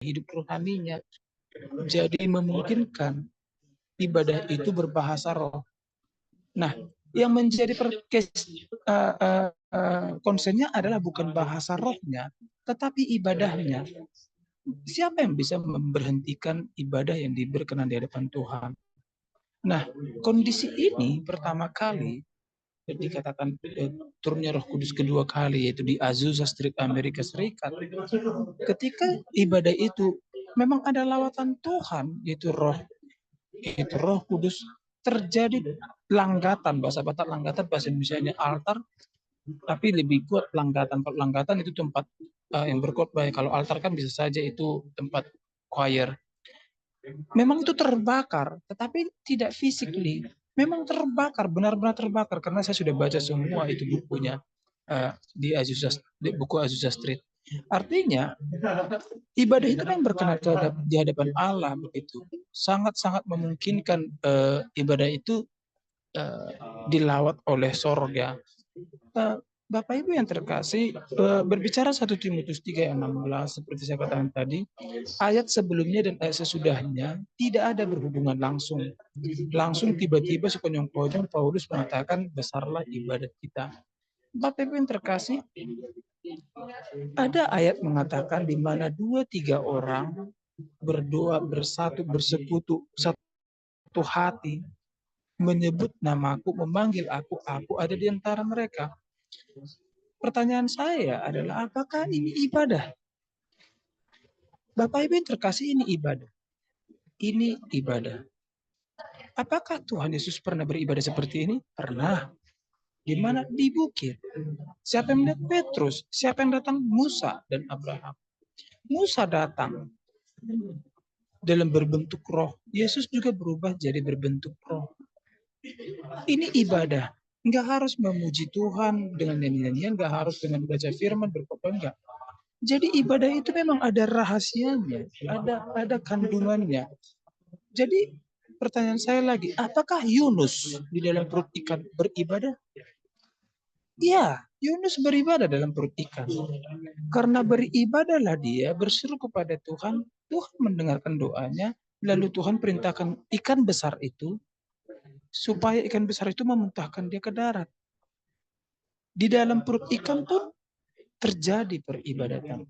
hidup rohaninya. Jadi memungkinkan ibadah itu berbahasa roh. Nah, yang menjadi konsennya adalah bukan bahasa rohnya, tetapi ibadahnya. Siapa yang bisa memberhentikan ibadah yang berkenan di hadapan Tuhan? Nah, kondisi ini pertama kali dikatakan turunnya Roh Kudus kedua kali, yaitu di Azusa Street, Amerika Serikat. Ketika ibadah itu memang ada lawatan Tuhan, yaitu Roh Kudus, terjadi langgatan, bahasa Batak langgatan, bahasa Indonesia altar, tapi lebih kuat langgatan. Kalau langgatan itu tempat yang berkhotbah. Kalau altar kan bisa saja itu tempat choir. Memang itu terbakar, tetapi tidak physically. Memang terbakar, benar-benar terbakar, karena saya sudah baca semua itu bukunya di buku Azusa Street. Artinya ibadah itu kan berkenan di hadapan Allah, begitu. Sangat-sangat memungkinkan ibadah itu dilawat oleh sorga. Bapak Ibu yang terkasih, berbicara 1 Timotius 3 ayat 16, seperti saya katakan tadi, ayat sebelumnya dan ayat sesudahnya tidak ada berhubungan langsung. Langsung tiba-tiba sekonyong-konyong Paulus mengatakan, besarlah ibadat kita. Bapak Ibu yang terkasih, ada ayat mengatakan di mana 2-3 orang berdoa, bersatu, bersekutu, satu hati, menyebut namaku, memanggil aku ada di antara mereka. Pertanyaan saya adalah, apakah ini ibadah? Bapak Ibu yang terkasih, ini ibadah. Ini ibadah. Apakah Tuhan Yesus pernah beribadah seperti ini? Pernah. Di mana? Di bukit. Siapa yang melihat Petrus? Siapa yang datang? Musa dan Abraham. Musa datang dalam berbentuk roh. Yesus juga berubah jadi berbentuk roh. Ini ibadah. Nggak harus memuji Tuhan dengan nyanyian, nggak harus dengan baca firman, berkhotbah, enggak. Jadi ibadah itu memang ada rahasianya, ada kandungannya. Jadi pertanyaan saya lagi, apakah Yunus di dalam perut ikan beribadah? Iya, Yunus beribadah dalam perut ikan. Karena beribadahlah dia, berseru kepada Tuhan, Tuhan mendengarkan doanya, lalu Tuhan perintahkan ikan besar itu, supaya ikan besar itu memuntahkan dia ke darat. Di dalam perut ikan pun terjadi peribadatan.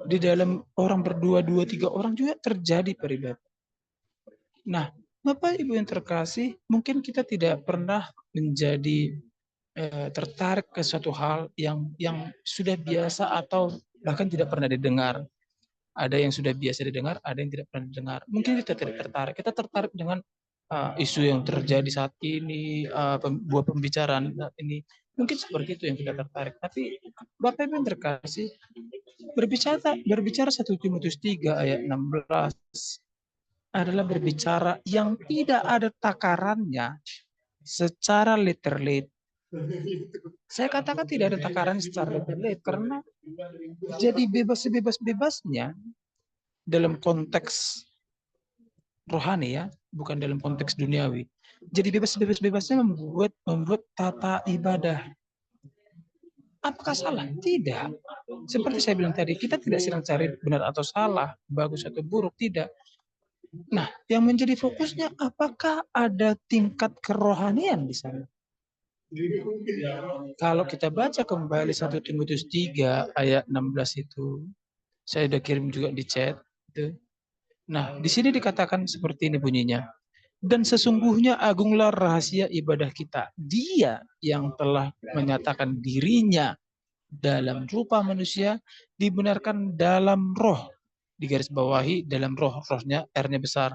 Di dalam orang berdua, 2-3 orang juga terjadi peribadatan. Nah, Bapak Ibu yang terkasih, mungkin kita tidak pernah menjadi tertarik ke suatu hal yang sudah biasa atau bahkan tidak pernah didengar. Ada yang sudah biasa didengar, ada yang tidak pernah didengar. Mungkin kita tidak tertarik. Kita tertarik dengan isu yang terjadi saat ini, buah pembicaraan saat ini. Mungkin seperti itu yang kita tertarik. Tapi Bapak Ibu yang terkasih, berbicara 1 Timotius 3 ayat 16 adalah berbicara yang tidak ada takarannya secara literal. Saya katakan tidak ada takaran secara literal karena jadi bebas-bebasnya dalam konteks rohani, ya, bukan dalam konteks duniawi. Jadi bebasnya membuat tata ibadah. Apakah salah? Tidak. Seperti saya bilang tadi, kita tidak sedang cari benar atau salah, bagus atau buruk, tidak. Nah, yang menjadi fokusnya, apakah ada tingkat kerohanian di sana? Kalau kita baca kembali 1 Timotius 3 ayat 16 itu, saya udah kirim juga di chat itu. Nah, di sini dikatakan seperti ini bunyinya. Dan sesungguhnya agunglah rahasia ibadah kita. Dia yang telah menyatakan dirinya dalam rupa manusia, dibenarkan dalam roh, digaris bawahi dalam roh, rohnya R-nya besar,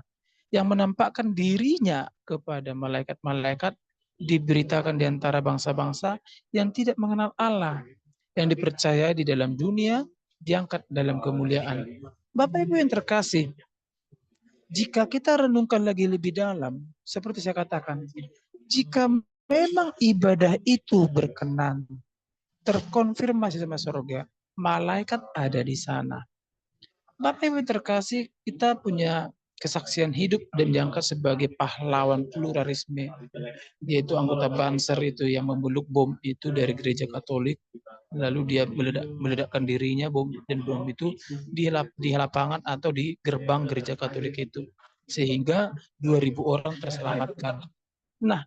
yang menampakkan dirinya kepada malaikat-malaikat, diberitakan di antara bangsa-bangsa yang tidak mengenal Allah, yang dipercaya di dalam dunia, diangkat dalam kemuliaan. Bapak Ibu yang terkasih, jika kita renungkan lagi lebih dalam, seperti saya katakan, jika memang ibadah itu berkenan, terkonfirmasi sama surga, malaikat ada di sana. Bapak Ibu terkasih, kita punya kesaksian hidup dan diangkat sebagai pahlawan pluralisme, yaitu anggota Banser itu yang membeluk bom itu dari gereja Katolik, lalu dia meledakkan dirinya dan bom itu di lapangan atau di gerbang gereja Katolik itu, sehingga 2.000 orang terselamatkan. Nah,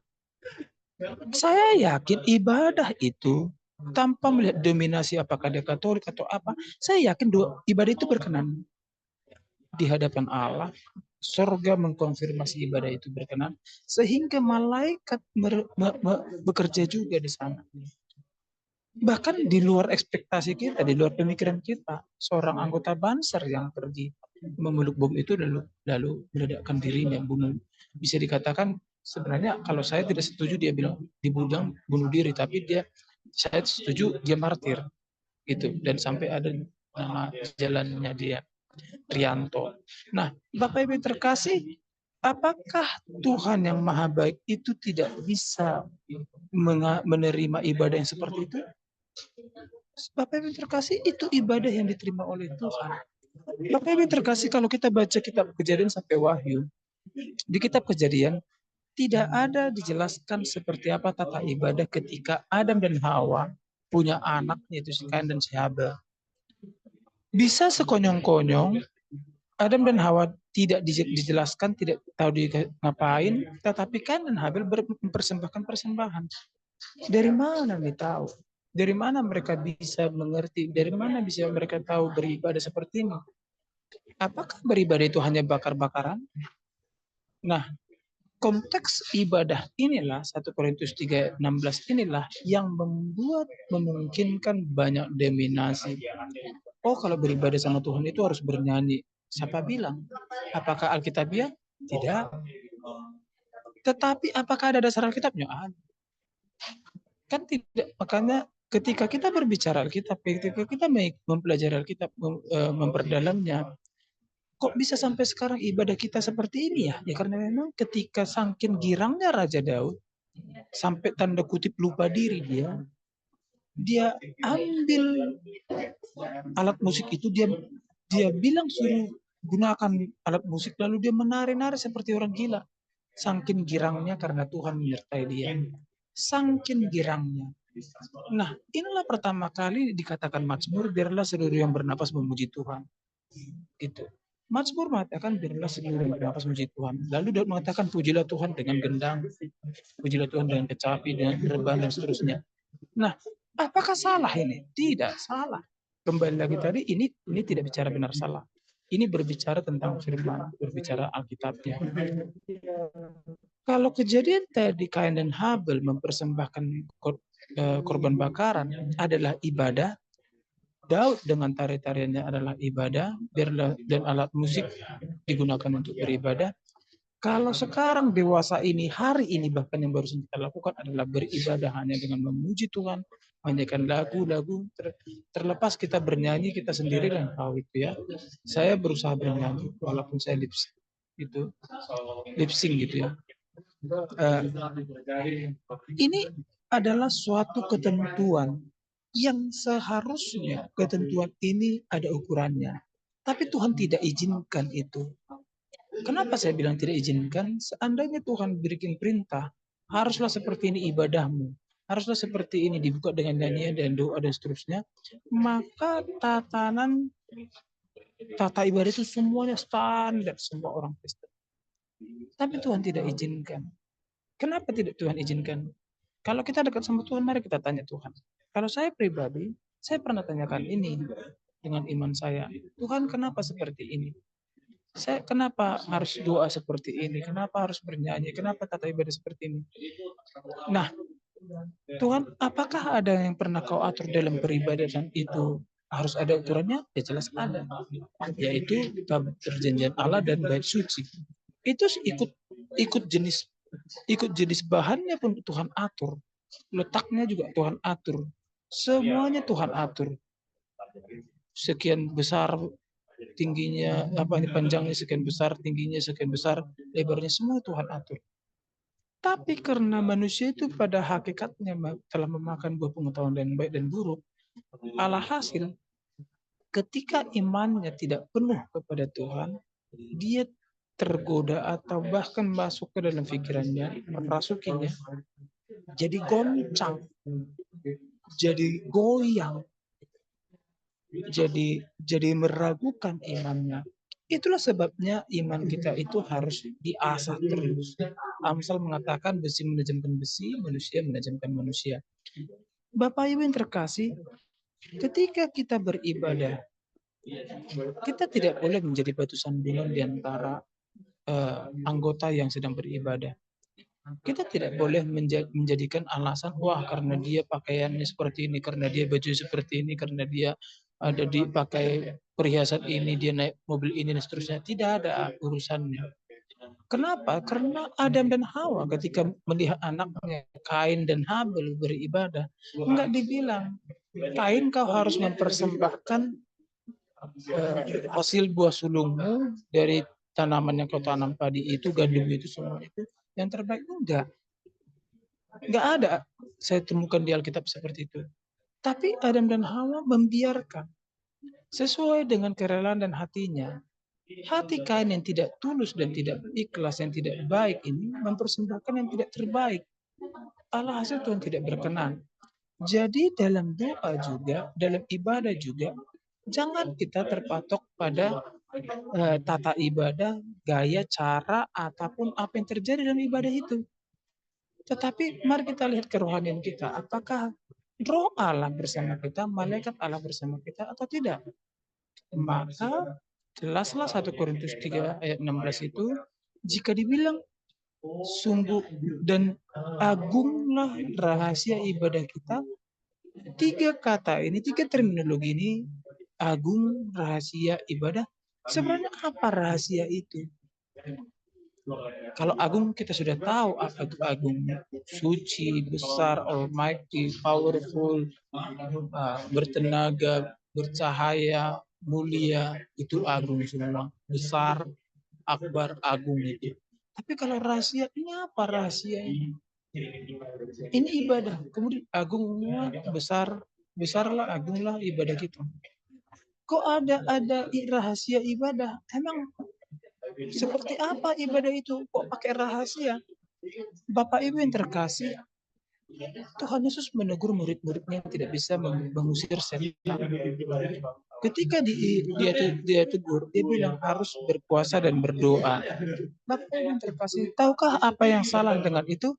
saya yakin ibadah itu tanpa melihat dominasi apakah dia Katolik atau apa, saya yakin ibadah itu berkenan di hadapan Allah. Surga mengkonfirmasi ibadah itu berkenan, sehingga malaikat bekerja juga di sana. Bahkan di luar ekspektasi kita, di luar pemikiran kita, seorang anggota Banser yang pergi memeluk bom itu lalu meledakkan dirinya, bisa dikatakan sebenarnya kalau saya tidak setuju dia bilang bunuh diri, tapi saya setuju dia martir gitu, dan sampai ada nama jalannya dia, Rianto. Nah, Bapak Ibu terkasih, apakah Tuhan yang Maha Baik itu tidak bisa menerima ibadah yang seperti itu? Bapak Ibu terkasih, itu ibadah yang diterima oleh Tuhan. Bapak Ibu terkasih, kalau kita baca kitab Kejadian sampai Wahyu, di kitab Kejadian tidak ada dijelaskan seperti apa tata ibadah ketika Adam dan Hawa punya anak, yaitu si Kain dan si Habel. Bisa sekonyong-konyong Adam dan Hawa tidak dijelaskan, tidak tahu ngapain, tetapi Kain dan Habel mempersembahkan persembahan. Dari mana nih tahu? Dari mana mereka bisa mengerti? Dari mana bisa mereka tahu beribadah seperti ini? Apakah beribadah itu hanya bakar-bakaran? Nah, konteks ibadah inilah 1 Korintus 3:16 inilah yang memungkinkan banyak dominasi. Oh, kalau beribadah sama Tuhan itu harus bernyanyi. Siapa bilang? Apakah Alkitabiah? Tidak. Tetapi apakah ada dasar Alkitabnya? Kan tidak. Makanya ketika kita berbicara Alkitab, ketika kita mempelajari Alkitab, memperdalamnya, kok bisa sampai sekarang ibadah kita seperti ini ya? Ya karena memang ketika saking girangnya Raja Daud, sampai tanda kutip lupa diri dia ambil alat musik itu, dia bilang suruh gunakan alat musik, lalu dia menari-nari seperti orang gila. Saking girangnya karena Tuhan menyertai dia. Saking girangnya. Nah, inilah pertama kali dikatakan Mazmur, biarlah seluruh yang bernapas memuji Tuhan. Itu. Mazmur mengatakan biarlah seluruh yang bernapas memuji Tuhan. Lalu Daud mengatakan pujilah Tuhan dengan gendang, pujilah Tuhan dengan kecapi, dengan gerbang dan seterusnya. Nah, apakah salah ini? Tidak salah. Kembali lagi tadi, ini tidak bicara benar salah. Ini berbicara tentang firman, berbicara Alkitabnya. Kalau kejadian tadi Kain dan Habel mempersembahkan korban bakaran adalah ibadah, Daud dengan tari-tariannya adalah ibadah, dan alat musik digunakan untuk beribadah. Kalau sekarang dewasa ini, hari ini bahkan yang baru kita lakukan adalah beribadah hanya dengan memuji Tuhan, menyanyikan lagu-lagu, terlepas kita bernyanyi, kita sendiri yang tahu itu ya. Saya berusaha bernyanyi, walaupun saya lip sync gitu ya. Ini adalah suatu ketentuan yang seharusnya ketentuan ini ada ukurannya. Tapi Tuhan tidak izinkan itu. Kenapa saya bilang tidak izinkan? Seandainya Tuhan berikan perintah, haruslah seperti ini ibadahmu, haruslah seperti ini dibuka dengan nyanyian dan doa dan seterusnya, maka tata ibadah itu semuanya standar semua orang Kristen. Tapi Tuhan tidak izinkan. Kenapa tidak Tuhan izinkan? Kalau kita dekat sama Tuhan, mari kita tanya Tuhan. Kalau saya pribadi, saya pernah tanyakan ini dengan iman saya. Tuhan, kenapa seperti ini? Saya kenapa harus doa seperti ini? Kenapa harus bernyanyi? Kenapa tata ibadah seperti ini? Nah, Tuhan, apakah ada yang pernah kau atur dalam peribadatan itu harus ada ukurannya? Ya jelas ada. Yaitu perjanjian Allah dan bait suci. Itu ikut jenis bahannya pun Tuhan atur. Letaknya juga Tuhan atur. Semuanya Tuhan atur. Sekian besar tingginya, panjangnya sekian besar, tingginya sekian besar, lebarnya semua Tuhan atur. Tapi karena manusia itu pada hakikatnya telah memakan buah pengetahuan yang baik dan buruk, alhasil ketika imannya tidak penuh kepada Tuhan, dia tergoda atau bahkan masuk ke dalam pikirannya, merasukinya, jadi goncang, jadi goyang, jadi meragukan imannya. Itulah sebabnya iman kita itu harus diasah terus. Amsal mengatakan besi menajamkan besi, manusia menajamkan manusia. Bapak Ibu yang terkasih, ketika kita beribadah, kita tidak boleh menjadi batu sandungan di antara anggota yang sedang beribadah. Kita tidak boleh menjadikan alasan, wah karena dia pakaiannya seperti ini, karena dia baju seperti ini, karena dia ada dipakai perhiasan ini, dia naik mobil ini dan seterusnya. Tidak ada urusannya. Kenapa? Karena Adam dan Hawa ketika melihat anaknya Kain dan Habel beribadah, enggak dibilang, Kain kau harus mempersembahkan hasil buah sulungmu dari tanaman yang kau tanam padi itu, gandum itu, semua itu yang terbaik. Enggak ada saya temukan di Alkitab seperti itu. Tapi Adam dan Hawa membiarkan sesuai dengan kerelaan dan hatinya. Hati Kain yang tidak tulus dan tidak ikhlas, yang tidak baik ini mempersembahkan yang tidak terbaik. Alhasil Tuhan tidak berkenan. Jadi dalam doa juga, dalam ibadah juga, jangan kita terpatok pada tata ibadah, gaya, cara, ataupun apa yang terjadi dalam ibadah itu. Tetapi mari kita lihat kerohanian kita. Apakah roh Allah bersama kita, malaikat Allah bersama kita atau tidak? Maka jelaslah 1 Korintus 3 ayat 16 itu, jika dibilang sungguh dan agunglah rahasia ibadah kita, tiga kata ini, tiga terminologi ini, agung, rahasia, ibadah, sebenarnya apa rahasia itu? Kalau agung kita sudah tahu apa itu agung. Suci, besar, almighty, powerful, bertenaga, bercahaya, mulia, itu agung semua. Besar, akbar, agung itu. Tapi kalau rahasia, ini apa rahasia ini? Ini ibadah. Kemudian agungnya besar, besarlah, agunglah ibadah kita. Kok ada rahasia ibadah? Emang seperti apa ibadah itu? Kok pakai rahasia? Bapak Ibu yang terkasih, Tuhan Yesus menegur murid-muridnya yang tidak bisa mengusir setan. Ketika dia tegur, dia bilang harus berpuasa dan berdoa. Bapak Ibu yang terkasih, tahukah apa yang salah dengan itu?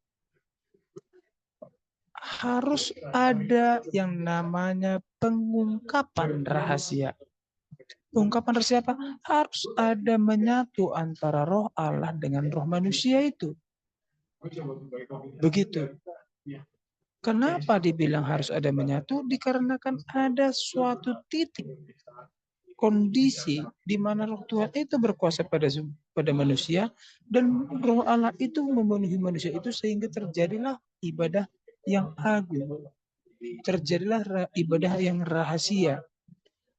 Harus ada yang namanya pengungkapan rahasia. Pengungkapan rahasia apa? Harus ada menyatu antara roh Allah dengan roh manusia itu. Begitu. Kenapa dibilang harus ada menyatu? Dikarenakan ada suatu titik kondisi di mana roh Tuhan itu berkuasa pada manusia dan roh Allah itu memenuhi manusia itu sehingga terjadilah ibadah yang agung. Terjadilah ibadah yang rahasia.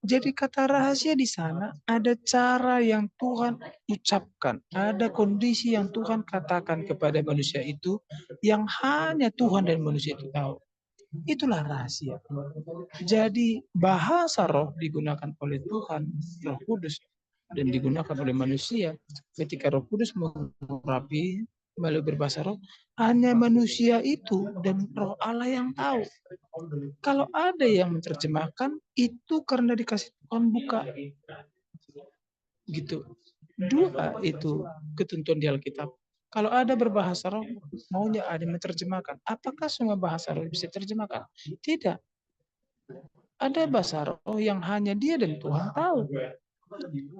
Jadi kata rahasia di sana ada cara yang Tuhan ucapkan, ada kondisi yang Tuhan katakan kepada manusia itu yang hanya Tuhan dan manusia itu tahu. Itulah rahasia. Jadi bahasa roh digunakan oleh Tuhan, Roh Kudus, dan digunakan oleh manusia. Ketika Roh Kudus mengurapi melalui berbahasa roh, hanya manusia itu dan roh Allah yang tahu. Kalau ada yang menerjemahkan, itu karena dikasih Tuhan buka. Gitu. Dua itu ketentuan di Alkitab. Kalau ada berbahasa roh, maunya ada yang menerjemahkan. Apakah semua bahasa roh bisa diterjemahkan? Tidak. Ada bahasa roh yang hanya dia dan Tuhan tahu.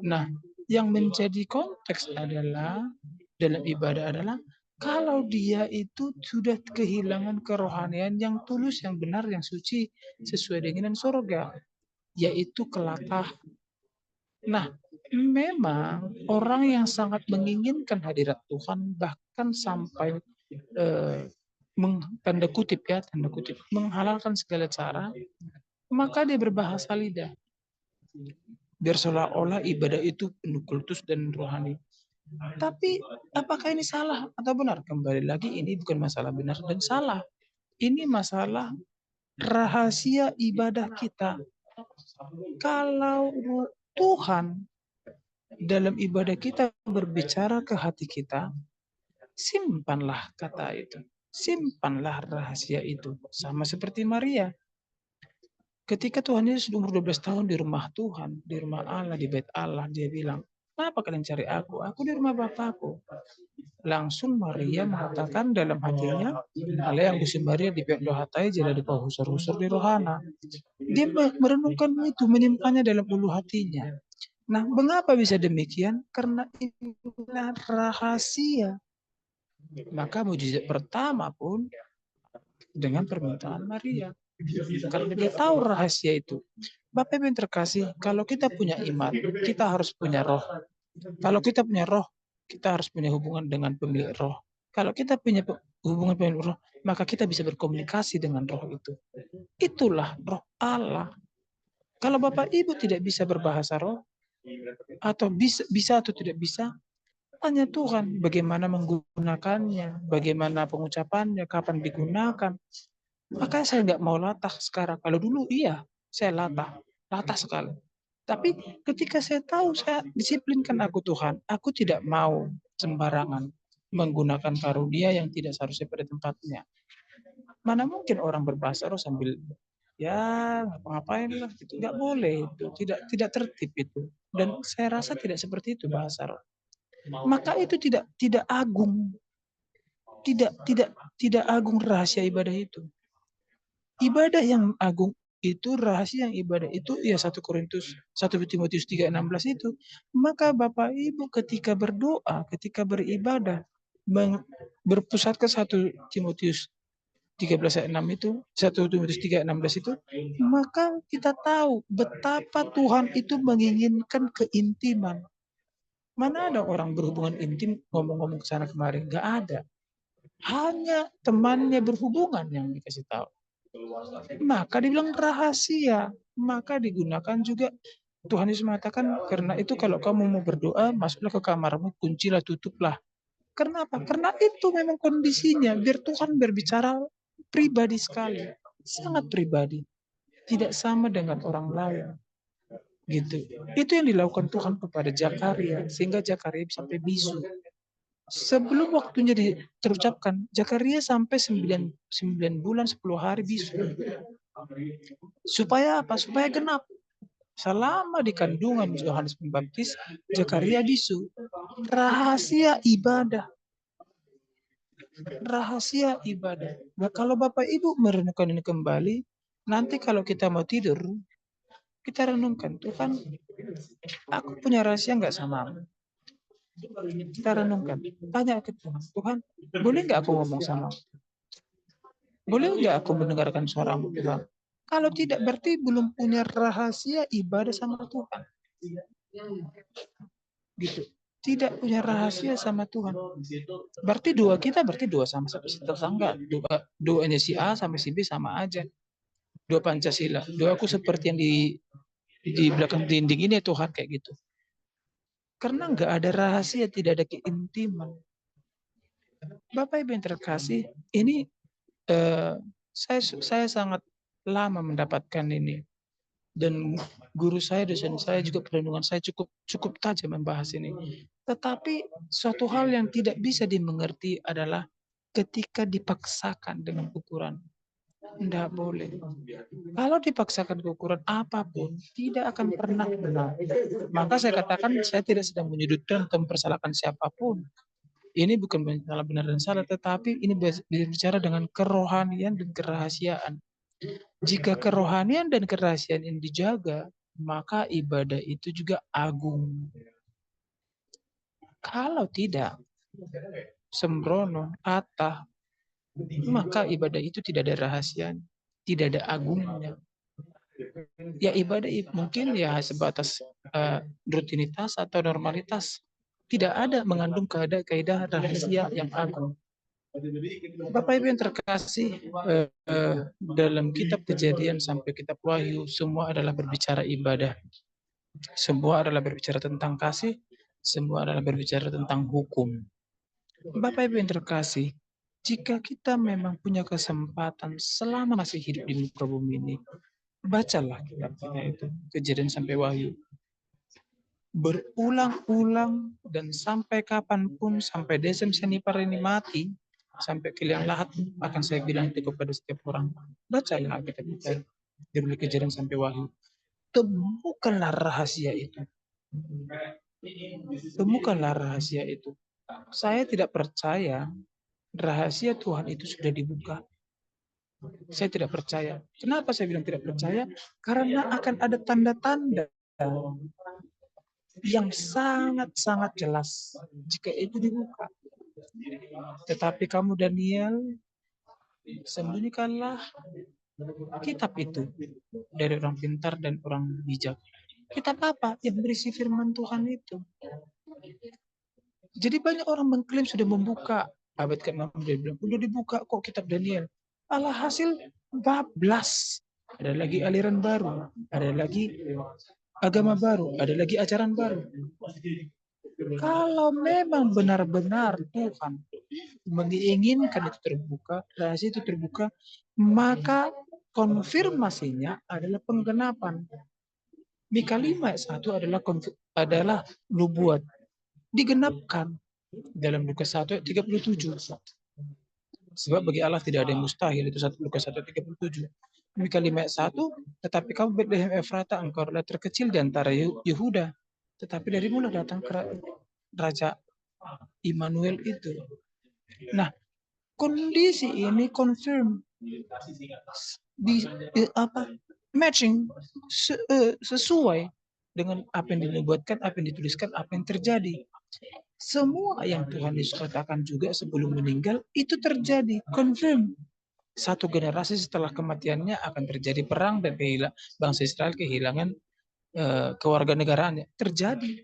Nah, yang menjadi konteks adalah dalam ibadah adalah kalau dia itu sudah kehilangan kerohanian yang tulus, yang benar, yang suci sesuai dengan surga, yaitu kelakah. Nah, memang orang yang sangat menginginkan hadirat Tuhan bahkan sampai tanda kutip menghalalkan segala cara, maka dia berbahasa lidah. Biar seolah-olah ibadah itu penuh kultus dan rohani. Tapi apakah ini salah atau benar? Kembali lagi, ini bukan masalah benar dan salah. Ini masalah rahasia ibadah kita. Kalau Tuhan dalam ibadah kita berbicara ke hati kita, simpanlah kata itu. Simpanlah rahasia itu. Sama seperti Maria. Ketika Tuhan Yesus umur 12 tahun di rumah Tuhan, di rumah Allah, di bait Allah, dia bilang, kenapa kalian cari aku? Aku di rumah Bapakku. Langsung Maria mengatakan dalam hatinya, Allah yang Gusti Maria di pihak dohatai jadi di husur-husur di rohana. Dia merenungkan itu, menyimpannya dalam ulu hatinya. Nah, mengapa bisa demikian? Karena inilah rahasia. Maka mujizat pertama pun dengan permintaan Maria. Karena dia tahu rahasia itu. Bapak Ibu yang terkasih, kalau kita punya iman, kita harus punya roh. Kalau kita punya roh, kita harus punya hubungan dengan pemilik roh. Kalau kita punya hubungan pemilik roh, maka kita bisa berkomunikasi dengan roh itu. Itulah roh Allah. Kalau Bapak Ibu tidak bisa berbahasa roh, atau bisa atau tidak bisa, tanya Tuhan bagaimana menggunakannya, bagaimana pengucapannya, kapan digunakan. Makanya saya nggak mau latah sekarang. Kalau dulu iya, saya latah sekali. Tapi ketika saya tahu saya disiplinkan aku Tuhan, aku tidak mau sembarangan menggunakan karunia yang tidak seharusnya pada tempatnya. Mana mungkin orang berbahasa roh sambil ya ngapa-ngapain lah gitu. Nggak boleh itu, tidak tertib itu. Dan saya rasa tidak seperti itu bahasa roh. Maka itu tidak agung. Tidak agung rahasia ibadah itu. Ibadah yang agung itu rahasia yang ibadah itu ya 1 Timotius 3:16 itu. Maka Bapak Ibu ketika berdoa, ketika beribadah berpusat ke 1 Timotius 13 ayat 6 itu, 1 Timotius 3:16 itu, maka kita tahu betapa Tuhan itu menginginkan keintiman. Mana ada orang berhubungan intim ngomong-ngomong ke sana kemari? Enggak ada. Hanya temannya berhubungan yang dikasih tahu. Maka dibilang rahasia. Maka digunakan juga Tuhan Yesus mengatakan, karena itu kalau kamu mau berdoa, masuklah ke kamarmu, kuncilah, tutuplah. Karena apa? Karena itu memang kondisinya. Biar Tuhan berbicara pribadi sekali. Sangat pribadi. Tidak sama dengan orang lain. Gitu. Itu yang dilakukan Tuhan kepada Zakaria. Sehingga Zakaria sampai bisu. Sebelum waktunya terucapkan, Zakaria sampai 9 bulan 10 hari bisu. Supaya apa? Supaya genap. Selama di kandungan Yohanes Pembaptis, Zakaria bisu. Rahasia ibadah. Rahasia ibadah. Nah, kalau Bapak Ibu merenungkan ini kembali, nanti kalau kita mau tidur, kita renungkan, Tuhan, aku punya rahasia nggak sama aku? Kita renungkan, tanya ke Tuhan, Tuhan, boleh nggak aku ngomong sama? Boleh nggak aku mendengarkan suaramu, Tuhan? Kalau tidak, berarti belum punya rahasia ibadah sama Tuhan. Gitu. Tidak punya rahasia sama Tuhan. Berarti berarti dua sama satu tetangga. Doanya si A sama si B sama aja. Dua Pancasila. Doaku seperti yang di belakang dinding ini ya Tuhan, kayak gitu. Karena nggak ada rahasia, tidak ada keintiman. Bapak Ibu yang terkasih, ini saya sangat lama mendapatkan ini. Dan guru saya, dosen saya juga perlindungan saya cukup tajam membahas ini. Tetapi suatu hal yang tidak bisa dimengerti adalah ketika dipaksakan dengan ukuran. Tidak boleh. Kalau dipaksakan ke ukuran apapun, tidak akan pernah benar. Maka saya katakan saya tidak sedang menyudutkan atau mempersalahkan siapapun. Ini bukan masalah benar dan salah, tetapi ini berbicara dengan kerohanian dan kerahasiaan. Jika kerohanian dan kerahasiaan ini dijaga, maka ibadah itu juga agung. Kalau tidak, sembrono, atah, maka ibadah itu tidak ada rahasia, tidak ada agungnya. Ya ibadah mungkin ya sebatas rutinitas atau normalitas. Tidak ada mengandung kaidah rahasia yang agung. Bapak Ibu yang terkasih, dalam kitab Kejadian sampai kitab Wahyu, semua adalah berbicara ibadah. Semua adalah berbicara tentang kasih, semua adalah berbicara tentang hukum. Bapak Ibu yang terkasih, jika kita memang punya kesempatan selama masih hidup di muka bumi ini, bacalah kitabnya itu, Kejadian sampai Wahyu. berulang-ulang, dan sampai kapanpun, sampai desem senipar ini mati, sampai ke liang lahat, akan saya bilang itu kepada setiap orang. Bacalah Alkitab kita dari Kejadian sampai Wahyu. Temukanlah rahasia itu. Temukanlah rahasia itu. Saya tidak percaya rahasia Tuhan itu sudah dibuka. Saya tidak percaya. Kenapa saya bilang tidak percaya? Karena akan ada tanda-tanda yang sangat-sangat jelas jika itu dibuka. Tetapi kamu Daniel, sembunyikanlah kitab itu dari orang pintar dan orang bijak. Kitab apa? Yang berisi firman Tuhan itu. Jadi banyak orang mengklaim sudah membuka. Abad ke-6 dia bilang, udah dibuka kok kitab Daniel. Alhasil bablas. Ada lagi aliran baru, ada lagi agama baru, ada lagi ajaran baru. Kalau memang benar-benar Tuhan menginginkan itu terbuka, rahasia itu terbuka, maka konfirmasinya adalah penggenapan. Mika 5 ayat 1 adalah nubuat. Digenapkan dalam Lukas 1 ayat 37. Sebab bagi Allah tidak ada yang mustahil, itu Lukas 1 ayat 37. Mika 5 ayat 1, tetapi kamu Betlehem Efrata, engkau adalah terkecil di antara Yehuda. Tetapi dari mula datang Raja Immanuel itu. Nah, kondisi ini confirm matching sesuai dengan apa yang dinubuatkan, apa yang dituliskan, apa yang terjadi. Semua yang Tuhan Yesus katakan juga sebelum meninggal itu terjadi, confirm. Satu generasi setelah kematiannya akan terjadi perang dan bangsa Israel kehilangan kewarganegaraannya. Terjadi.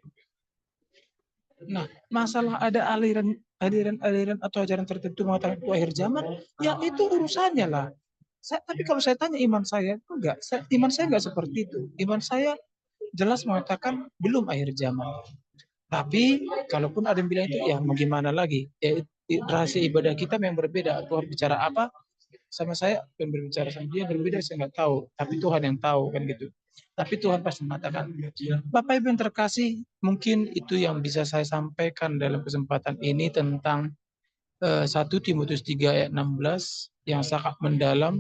Nah, masalah ada aliran atau ajaran tertentu mengatakan itu akhir zaman, ya itu urusannya lah. Tapi kalau saya tanya iman saya, enggak. Iman saya enggak seperti itu. Iman saya jelas mengatakan belum akhir zaman. Tapi kalaupun ada yang bilang itu, ya mau gimana lagi? Ya, rahasia ibadah kita yang berbeda. Tuhan bicara apa sama saya, yang berbicara sama dia berbeda, saya nggak tahu. Tapi Tuhan yang tahu kan gitu. Tapi Tuhan pasti mengatakan. Bapak Ibu yang terkasih, mungkin itu yang bisa saya sampaikan dalam kesempatan ini tentang 1 Timotius 3 ayat 16 yang sangat mendalam.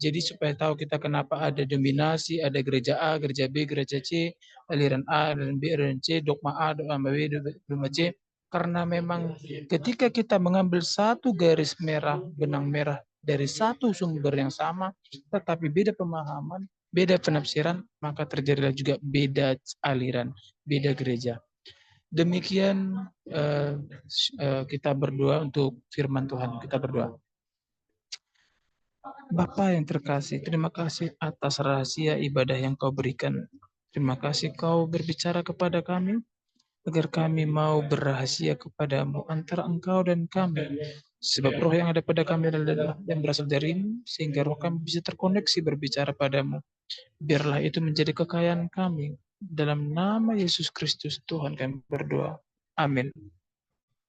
Jadi supaya tahu kita kenapa ada dominasi, ada gereja A, gereja B, gereja C, aliran A, aliran B, aliran C, dogma A, dogma B, dogma C. Karena memang ketika kita mengambil satu garis merah, benang merah dari satu sumber yang sama, tetapi beda pemahaman, beda penafsiran, maka terjadilah juga beda aliran, beda gereja. Demikian kita berdoa untuk firman Tuhan. Kita berdoa. Bapa yang terkasih, terima kasih atas rahasia ibadah yang Kau berikan. Terima kasih Kau berbicara kepada kami, agar kami mau berrahasia kepadamu antara Engkau dan kami. Sebab roh yang ada pada kami adalah yang berasal darimu, sehingga roh kami bisa terkoneksi berbicara padamu. Biarlah itu menjadi kekayaan kami. Dalam nama Yesus Kristus Tuhan kami berdoa. Amin.